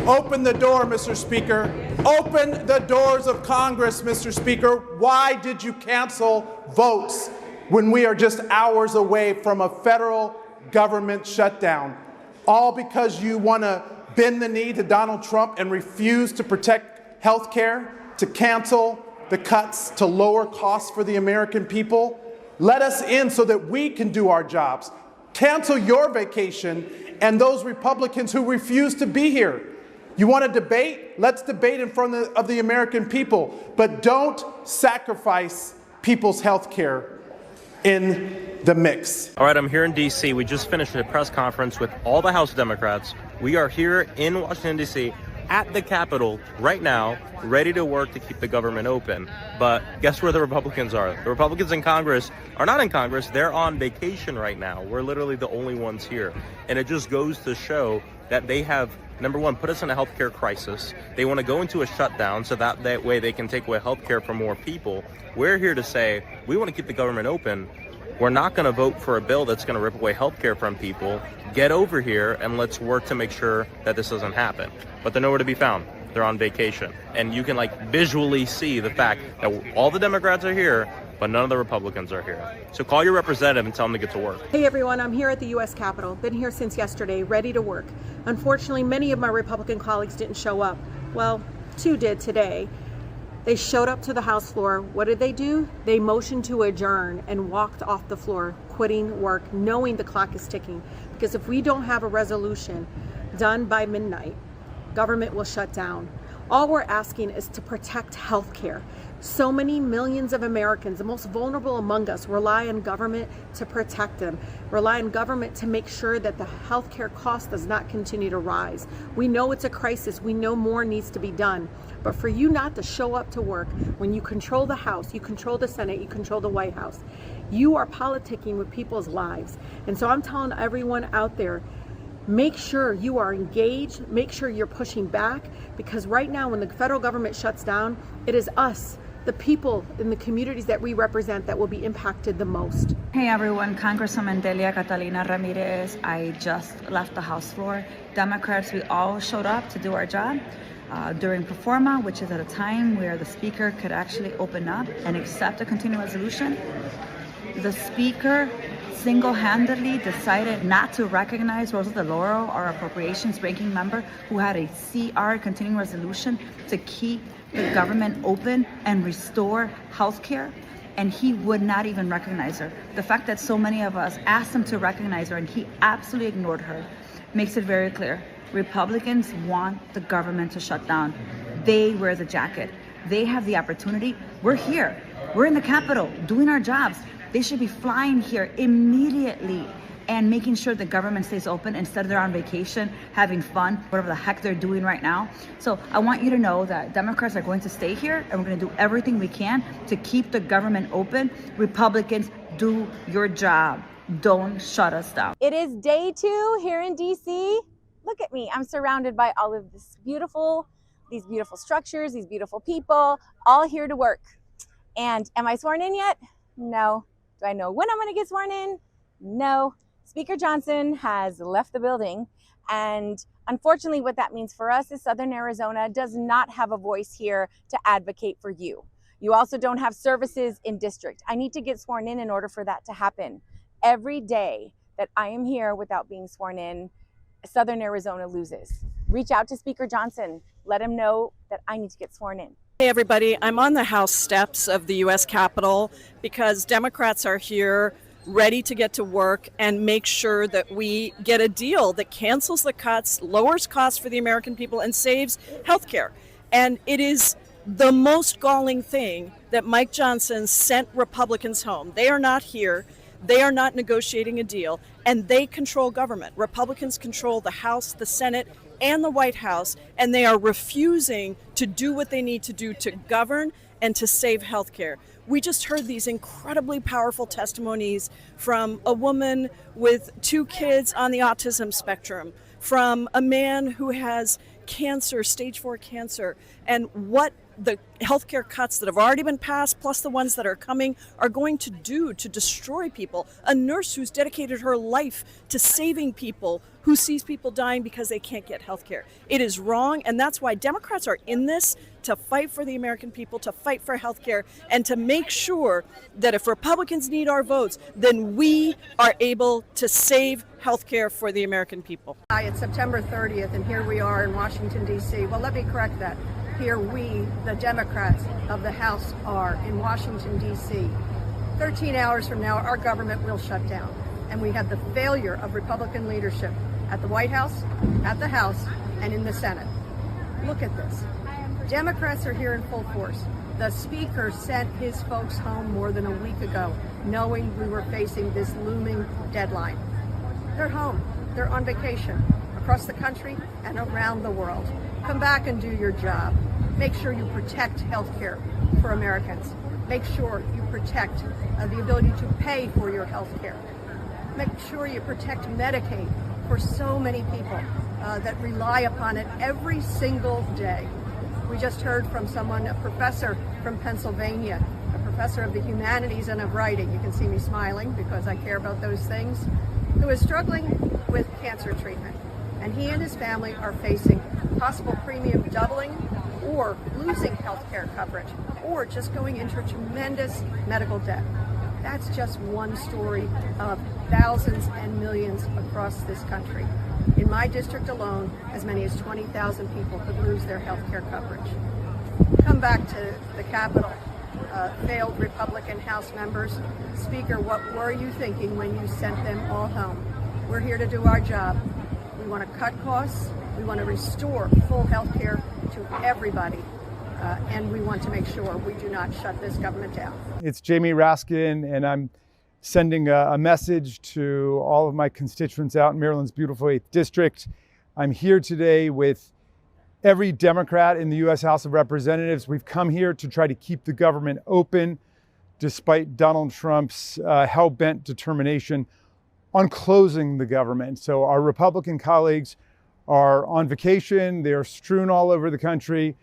Open the door, Mr. Speaker. Open the doors of Congress, Mr. Speaker. Why did you cancel votes when we are just hours away from a federal government shutdown? All because you want to bend the knee to Donald Trump and refuse to protect health care, to cancel the cuts, to lower costs for the American people? Let us in so that we can do our jobs. Cancel your vacation and those Republicans who refuse to be here. You want to debate? Let's debate in front of the American people, but don't sacrifice people's health care in the mix. All right, I'm here in D.C. We just finished a press conference with all the House Democrats. We are here in Washington, D.C. at the Capitol right now, ready to work to keep the government open. But guess where the Republicans are? The Republicans in Congress are not in Congress. They're on vacation right now. We're literally the only ones here. And it just goes to show that they have, number one, put us in a healthcare crisis. They want to go into a shutdown so that way they can take away healthcare from more people. We're here to say we want to keep the government open. We're not going to vote for a bill that's going to rip away healthcare from people. Get over here and let's work to make sure that this doesn't happen. But they're nowhere to be found. They're on vacation. And you can visually see the fact that all the Democrats are here, but none of the Republicans are here. So call your representative and tell them to get to work. Hey everyone, I'm here at the U.S. Capitol. Been here since yesterday, ready to work. Unfortunately, many of my Republican colleagues didn't show up. Well, 2 did today. They showed up to the House floor. What did they do? They motioned to adjourn and walked off the floor, quitting work, knowing the clock is ticking. Because if we don't have a resolution done by midnight, government will shut down. All we're asking is to protect health care. So many millions of Americans, the most vulnerable among us, rely on government to protect them, rely on government to make sure that the healthcare cost does not continue to rise. We know it's a crisis. We know more needs to be done. But for you not to show up to work when you control the House, you control the Senate, you control the White House, you are politicking with people's lives. And so I'm telling everyone out there, make sure you are engaged, make sure you're pushing back, because right now when the federal government shuts down, it is us, the people in the communities that we represent, that will be impacted the most. Hey everyone, Congresswoman Delia Ramirez. I just left the House floor. Democrats, we all showed up to do our job during pro forma, which is at a time where the Speaker could actually open up and accept a continuing resolution. The Speaker single-handedly decided not to recognize Rosa DeLauro, our appropriations ranking member, who had a CR continuing resolution to keep the government open and restore health care, and he would not even recognize her. The fact that so many of us asked him to recognize her and he absolutely ignored her makes it very clear. Republicans want the government to shut down. They wear the jacket. They have the opportunity. We're here. We're in the Capitol doing our jobs. They should be flying here immediately and making sure the government stays open instead of they're on vacation, having fun, whatever the heck they're doing right now. So I want you to know that Democrats are going to stay here and we're going to do everything we can to keep the government open. Republicans, do your job. Don't shut us down. It is day 2 here in DC. Look at me. I'm surrounded by all of these beautiful structures, these beautiful people, all here to work. And am I sworn in yet? No. Do I know when I'm going to get sworn in? No. Speaker Johnson has left the building. And unfortunately, what that means for us is Southern Arizona does not have a voice here to advocate for you. You also don't have services in district. I need to get sworn in order for that to happen. Every day that I am here without being sworn in, Southern Arizona loses. Reach out to Speaker Johnson. Let him know that I need to get sworn in. Hey everybody, I'm on the House steps of the U.S. Capitol because Democrats are here ready to get to work and make sure that we get a deal that cancels the cuts, lowers costs for the American people, and saves healthcare. And it is the most galling thing that Mike Johnson sent Republicans home. They are not here. They are not negotiating a deal, and they control government. Republicans control the House, the Senate, and the White House, and they are refusing to do what they need to do to govern and to save healthcare. We just heard these incredibly powerful testimonies from a woman with 2 kids on the autism spectrum, from a man who has cancer, stage 4 cancer, and what the healthcare cuts that have already been passed, plus the ones that are coming, are going to do to destroy people. A nurse who's dedicated her life to saving people, who sees people dying because they can't get healthcare. It is wrong, and that's why Democrats are in this, to fight for the American people, to fight for healthcare, and to make sure that if Republicans need our votes, then we are able to save healthcare for the American people. Hi, it's September 30th, and here we are in Washington, D.C. Well, let me correct that. Here we, the Democrats of the House, are in Washington, D.C. 13 hours from now, our government will shut down. And we have the failure of Republican leadership at the White House, at the House, and in the Senate. Look at this. Democrats are here in full force. The Speaker sent his folks home more than a week ago, knowing we were facing this looming deadline. They're home. They're on vacation across the country and around the world. Come back and do your job. Make sure you protect health care for Americans. Make sure you protect the ability to pay for your health care. Make sure you protect Medicaid for so many people that rely upon it every single day. We just heard from someone, a professor from Pennsylvania, a professor of the humanities and of writing. You can see me smiling because I care about those things, who is struggling with cancer treatment. And he and his family are facing possible premium doubling or losing health care coverage or just going into tremendous medical debt. That's just one story of thousands and millions across this country. In my district alone, as many as 20,000 people could lose their health care coverage. Come back to the Capitol. Failed Republican House members. Speaker, what were you thinking when you sent them all home? We're here to do our job. We want to cut costs. We want to restore full health care to everybody. And we want to make sure we do not shut this government down. It's Jamie Raskin, and I'm sending a message to all of my constituents out in Maryland's beautiful 8th District. I'm here today with every Democrat in the U.S. House of Representatives. We've come here to try to keep the government open despite Donald Trump's hell-bent determination on closing the government. So our Republican colleagues are on vacation. They're strewn all over the country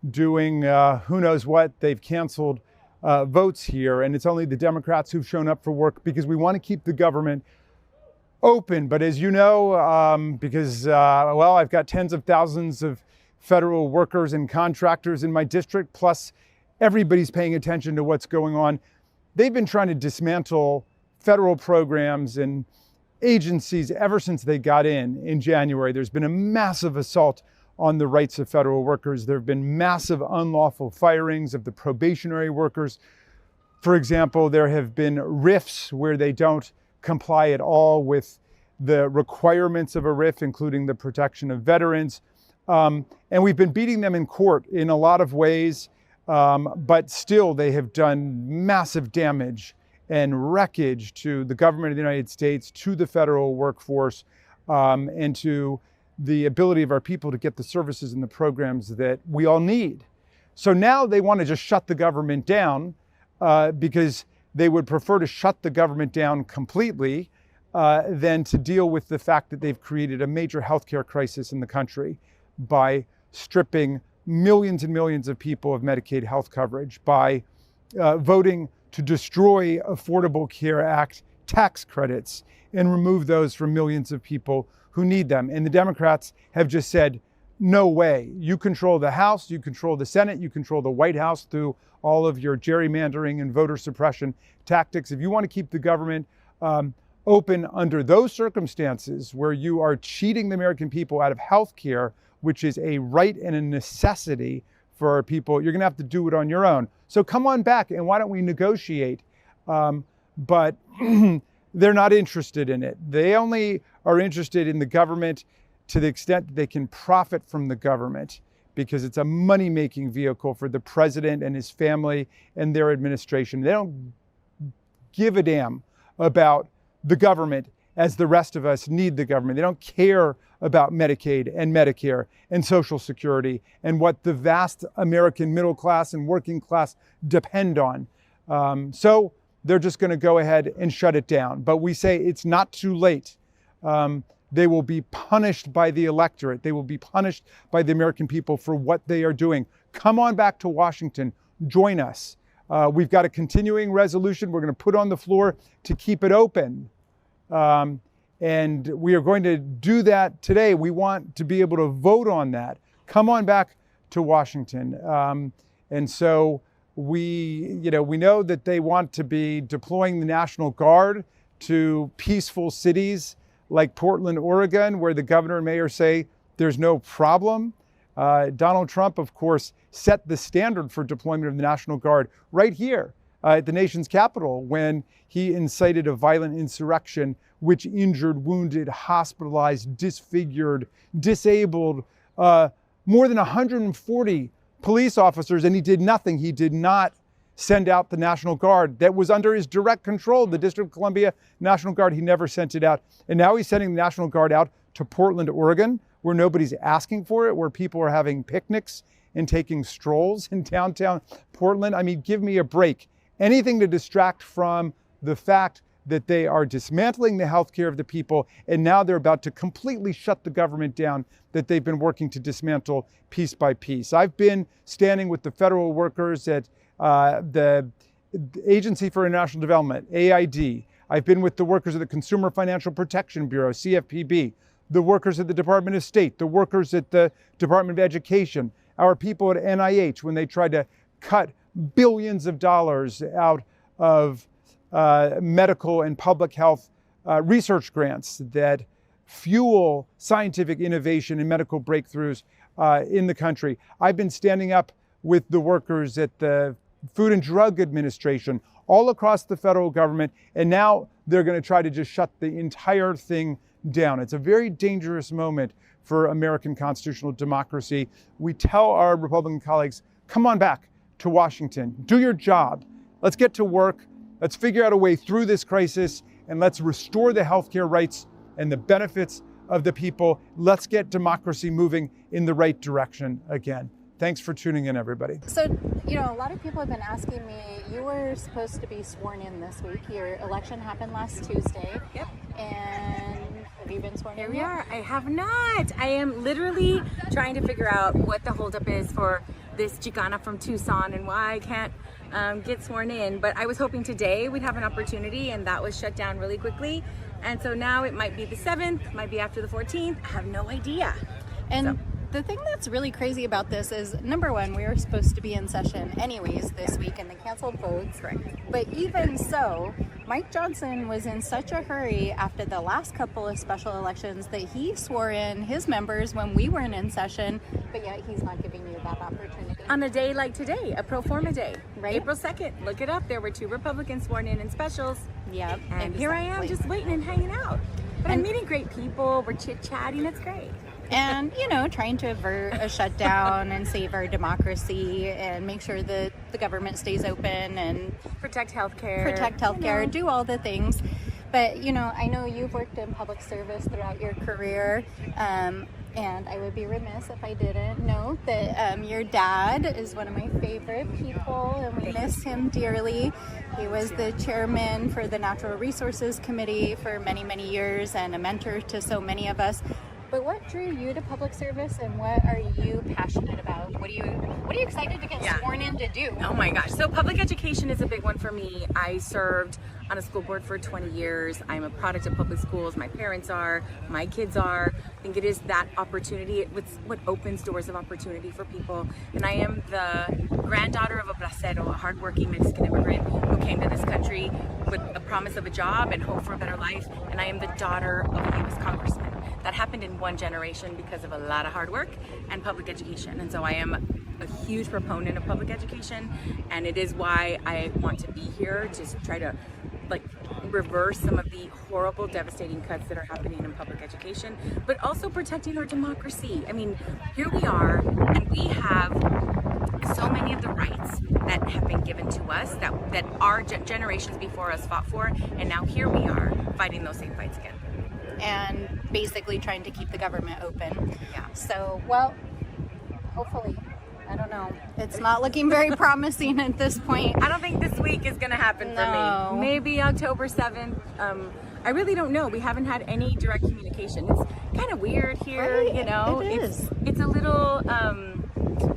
doing who knows what. They've canceled votes here, and it's only the Democrats who've shown up for work because we want to keep the government open. But as you know, because, well, I've got tens of thousands of federal workers and contractors in my district, plus everybody's paying attention to what's going on. They've been trying to dismantle federal programs and agencies ever since they got in January. There's been a massive assault on the rights of federal workers. There have been massive unlawful firings of the probationary workers. For example, there have been RIFs where they don't comply at all with the requirements of a RIF, including the protection of veterans. And we've been beating them in court in a lot of ways, but still they have done massive damage and wreckage to the government of the United States, to the federal workforce, and to the ability of our people to get the services and the programs that we all need. So now they want to just shut the government down because they would prefer to shut the government down completely than to deal with the fact that they've created a major healthcare crisis in the country by stripping millions and millions of people of Medicaid health coverage, by voting to destroy Affordable Care Act tax credits and remove those from millions of people who need them. And the Democrats have just said, no way. You control the House, you control the Senate, you control the White House through all of your gerrymandering and voter suppression tactics. If you want to keep the government open under those circumstances where you are cheating the American people out of health care, which is a right and a necessity for our people, you're going to have to do it on your own. So come on back and why don't we negotiate? But they're not interested in it. They only are interested in the government to the extent that they can profit from the government, because it's a money-making vehicle for the president and his family and their administration. They don't give a damn about the government as the rest of us need the government. They don't care about Medicaid and Medicare and Social Security and what the vast American middle class and working class depend on. So they're just going to go ahead and shut it down. But we say it's not too late. they will be punished by the electorate. They will be punished by the American people for what they are doing. Come on back to Washington. Join us. We've got a continuing resolution we're going to put on the floor to keep it open. And we are going to do that today. We want to be able to vote on that. Come on back to Washington. And so we know that they want to be deploying the National Guard to peaceful cities like Portland, Oregon, where the governor and mayor say there's no problem. Donald Trump, of course, set the standard for deployment of the National Guard right here at the nation's capital when he incited a violent insurrection which injured, wounded, hospitalized, disfigured, disabled more than 140 police officers, and he did nothing. He did not send out the National Guard that was under his direct control, the District of Columbia National Guard. He never sent it out. And now he's sending the National Guard out to Portland, Oregon, where nobody's asking for it, where people are having picnics and taking strolls in downtown Portland. I mean, give me a break. Anything to distract from the fact that they are dismantling the healthcare of the people, and now they're about to completely shut the government down that they've been working to dismantle piece by piece. I've been standing with the federal workers at the Agency for International Development, AID. I've been with the workers of the Consumer Financial Protection Bureau, CFPB, the workers at the Department of State, the workers at the Department of Education, our people at NIH when they tried to cut billions of dollars out of medical and public health research grants that fuel scientific innovation and medical breakthroughs in the country. I've been standing up with the workers at the Food and Drug Administration all across the federal government, and now they're going to try to just shut the entire thing down. It's a very dangerous moment for American constitutional democracy. We tell our Republican colleagues, come on back to Washington, do your job. Let's get to work. Let's figure out a way through this crisis, and let's restore the healthcare rights and the benefits of the people. Let's get democracy moving in the right direction again. Thanks for tuning in, everybody. So, a lot of people have been asking me, you were supposed to be sworn in this week. Your election happened last Tuesday. Yep. And have you been sworn in? Here we are. I have not. I am literally trying to figure out what the holdup is for this Chicana from Tucson and why I can't get sworn in. But I was hoping today we'd have an opportunity, and that was shut down really quickly. And so now it might be the 7th, might be after the 14th. I have no idea. And the thing that's really crazy about this is, number one, we were supposed to be in session anyways this week, and they canceled votes. Right. But even so, Mike Johnson was in such a hurry after the last couple of special elections that he swore in his members when we weren't in session, but yet he's not giving you that opportunity. On a day like today, a pro forma day, right? April 2nd, look it up. There were 2 Republicans sworn in specials. Yep. And here I am just waiting and hanging out. But I'm meeting great people. We're chit-chatting. It's great. And, trying to avert a shutdown and save our democracy and make sure that the government stays open and protect healthcare, do all the things. But, I know you've worked in public service throughout your career. And I would be remiss if I didn't note that your dad is one of my favorite people, and we miss him dearly. He was the chairman for the Natural Resources Committee for many, many years and a mentor to so many of us. But what drew you to public service, and what are you passionate about? What are you excited to get sworn in to do? Oh my gosh. So public education is a big one for me. I served on a school board for 20 years. I'm a product of public schools. My parents are, my kids are. I think it is that opportunity. It's what opens doors of opportunity for people. And I am the granddaughter of a bracero, a hardworking Mexican immigrant who came to this country with a promise of a job and hope for a better life. And I am the daughter of a U.S. congressman. That happened in one generation because of a lot of hard work and public education. And so I am a huge proponent of public education, and it is why I want to be here to try to reverse some of the horrible, devastating cuts that are happening in public education, but also protecting our democracy. I mean, here we are, and we have so many of the rights that have been given to us that our generations before us fought for, and now here we are fighting those same fights again. And basically trying to keep the government open. Yeah. So, hopefully, I don't know. It's not looking very promising at this point. I don't think this week is going to happen for me. Maybe October 7th. I really don't know. We haven't had any direct communication. It's kind of weird here, Right? you know. It is. It's a little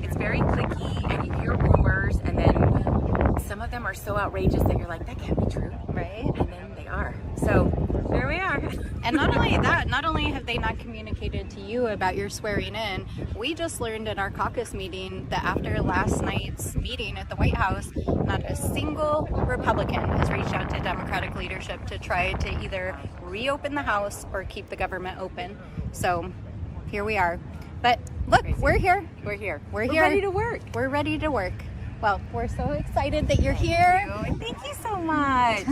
it's very cliquey, and you hear rumors, and then some of them are so outrageous that you're like, that can't be true, Right? and then they are. So here we are. And not only that, not only have they not communicated to you about your swearing in, we just learned in our caucus meeting that after last night's meeting at the White House, not a single Republican has reached out to Democratic leadership to try to either reopen the House or keep the government open. So here we are. But look, Crazy. we're here. We're here. We're We're here. ready to work. We're ready to work. Well, we're so excited that you're here. Thank you so much.